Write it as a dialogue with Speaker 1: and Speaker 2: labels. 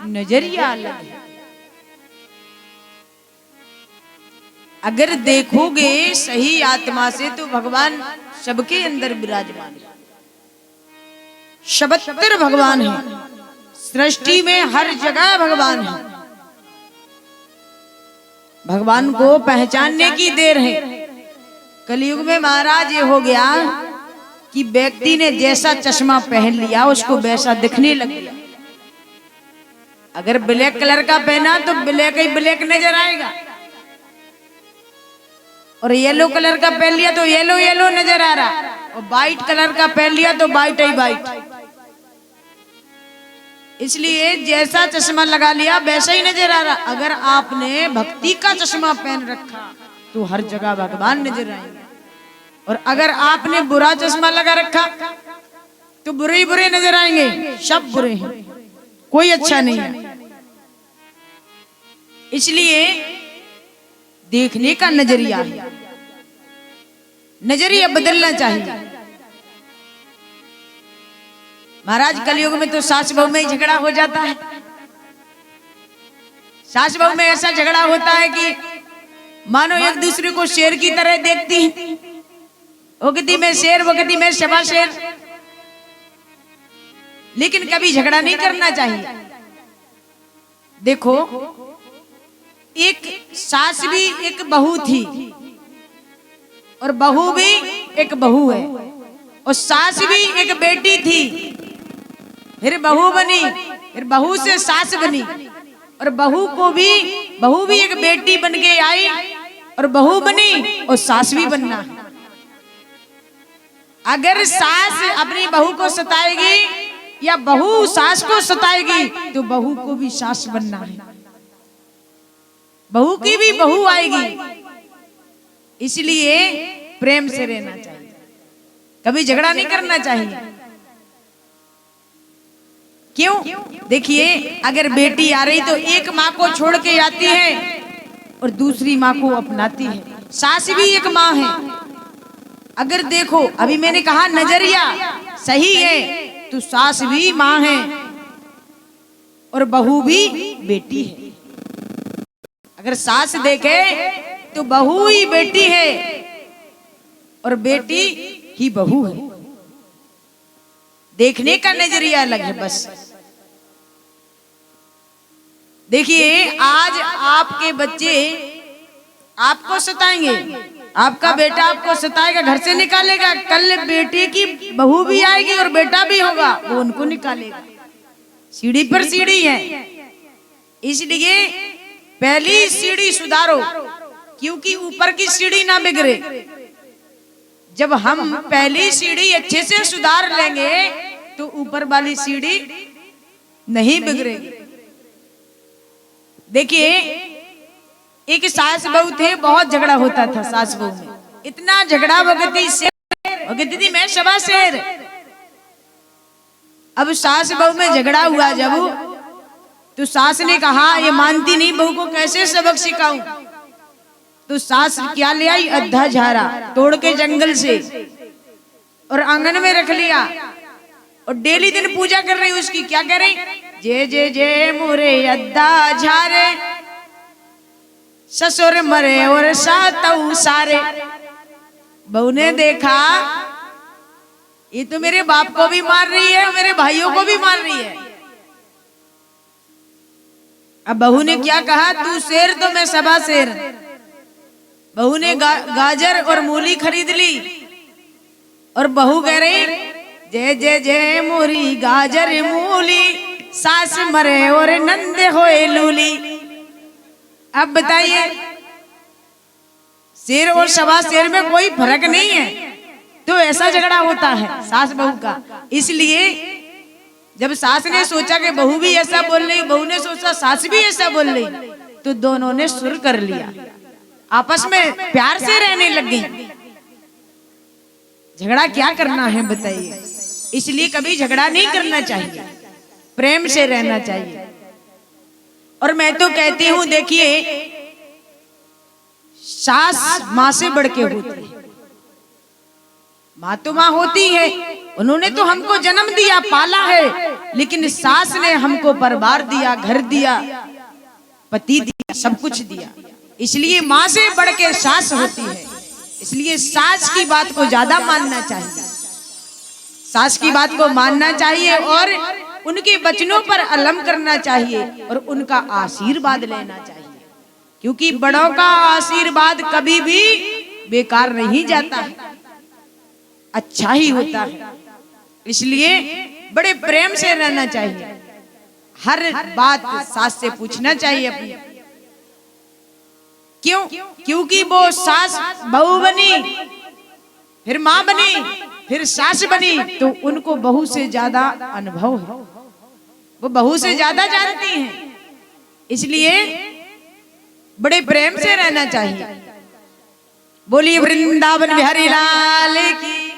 Speaker 1: नजरिया अलग है। अगर देखोगे सही आत्मा से तो भगवान सबके अंदर विराजमान है। 77 भगवान है सृष्टि में, हर जगह भगवान है। भगवान को पहचानने की देर है। कलयुग में महाराज ये हो गया कि व्यक्ति ने जैसा चश्मा पहन लिया उसको वैसा दिखने लग गया। अगर ब्लैक कलर का पहना तो ब्लैक ही ब्लैक नजर आएगा, और येलो कलर का पहन लिया तो येलो येलो नजर आ रहा, और व्हाइट कलर का पहन लिया तो व्हाइट ही व्हाइट। इसलिए जैसा चश्मा लगा लिया वैसा ही नजर आ रहा। अगर आपने भक्ति का चश्मा पहन रखा तो हर जगह भगवान नजर आएंगे, और अगर आपने बुरा चश्मा लगा रखा तो बुरे ही बुरे नजर आएंगे। सब बुरे हैं, कोई अच्छा नहीं है। इसलिए देखने का नजरिया है, नजरिया बदलना चाहिए। महाराज कलयुग में तो सास बहू में ही झगड़ा हो जाता है। सास बहू में ऐसा झगड़ा होता है कि मानो एक दूसरे को शेर की तरह देखती हैं। वो कहती मैं शेर, वो कहती मैं सवा शेर। लेकिन कभी झगड़ा नहीं करना चाहिए। देखो, एक सास भी एक बहू थी, और बहू भी एक बहू है, और सास भी एक बेटी थी, फिर बहू बनी, फिर बहू से सास बनी, और बहू भी एक बेटी बन के आई, और बहू बनी और सास भी बनना है। अगर सास अपनी बहू को सताएगी या बहू सास को सताएगी तो बहू को भी सास बनना है, बहू की भी बहू आएगी। इसलिए प्रेम से रहना चाहिए, कभी झगड़ा नहीं करना चाहिए। क्यों? देखिए, अगर बेटी आ रही तो एक माँ को छोड़ के आती है और दूसरी माँ को अपनाती है। सास भी एक माँ है। अगर देखो, अभी मैंने कहा नजरिया सही है तो सास भी माँ है और बहू भी बेटी है। अगर सास देखे तो बहू ही बेटी है और बेटी ही बहू है। देखने का नजरिया अलग है बस। देखिए, आज आपके बच्चे आपको सताएंगे, आपका बेटा आपको सताएगा, घर से निकालेगा। कल बेटे की बहू भी आएगी और बेटा भी होगा, वो उनको निकालेगा। सीढ़ी पर सीढ़ी है, इसलिए पहली सीढ़ी सुधारो, क्योंकि ऊपर की सीढ़ी ना बिगड़े। जब हम पहली सीढ़ी अच्छे से सुधार लेंगे तो ऊपर वाली सीढ़ी नहीं बिगड़ेगी। देखिए, एक सास बहू थे, बहुत झगड़ा होता था सास बहू में। इतना झगड़ा, वो कहती थी मैं सवा शेर। अब सास बहू में झगड़ा हुआ जब, तो सास ने कहा ये मानती नहीं, बहू को कैसे सबक सिखाऊं। तो सास क्या ले आई, अद्धा झारा तोड़ के जंगल से और आंगन में रख लिया, और डेली दिन पूजा कर रही उसकी। क्या कर रही, जे जे जे मोरे अद्धा झारे, ससुर मरे और सातऊ सारे। बहू ने देखा ये तो मेरे बाप को भी मार रही है, मेरे भाइयों को भी मार रही है। अब बहू ने क्या कहा, तू शेर तो मैं सवा शेर। बहू ने गाजर और मूली खरीद ली, और बहू कह रही जय जय जय मोरी गाजर मूली, सास मरे और नंदे होए लूली। अब बताइए, शेर और सवा शेर में कोई फर्क नहीं है, तो ऐसा झगड़ा होता है सास बहू का। इसलिए जब सास ने सोचा कि बहू भी ऐसा बोल रही, बहू ने सोचा सास भी ऐसा बोल रही, तो दोनों ने सुर कर लिया, आपस में प्यार से रहने लग गई। झगड़ा क्या करना है बताइए। इसलिए कभी झगड़ा नहीं करना चाहिए, प्रेम से रहना चाहिए। और मैं तो कहती हूं, देखिए, सास माँ से बढ़ के होती है। माँ तो माँ होती है, उन्होंने तो हमको जन्म दिया, पाला है, लेकिन सास ने हमको परिवार दिया, घर दिया, पति दिया, सब कुछ दिया। इसलिए माँ से बढ़ के सास होती है। इसलिए सास की बात को ज्यादा मानना चाहिए, सास की बात को मानना चाहिए और उनके वचनों पर अमल करना चाहिए और उनका आशीर्वाद लेना चाहिए, क्योंकि बड़ों का आशीर्वाद कभी भी बेकार नहीं जाता है, अच्छा ही होता है। इसलिए बड़े प्रेम से रहना चाहिए, हर बात सास से पूछना चाहिए अपनी। क्यों? क्योंकि वो सास बहू बनी, फिर माँ बनी, फिर सास बनी, तो उनको बहू से ज्यादा अनुभव है, वो बहू से ज्यादा जानती हैं। इसलिए बड़े प्रेम से रहना चाहिए। बोलिए वृंदावन बिहारी लाल की।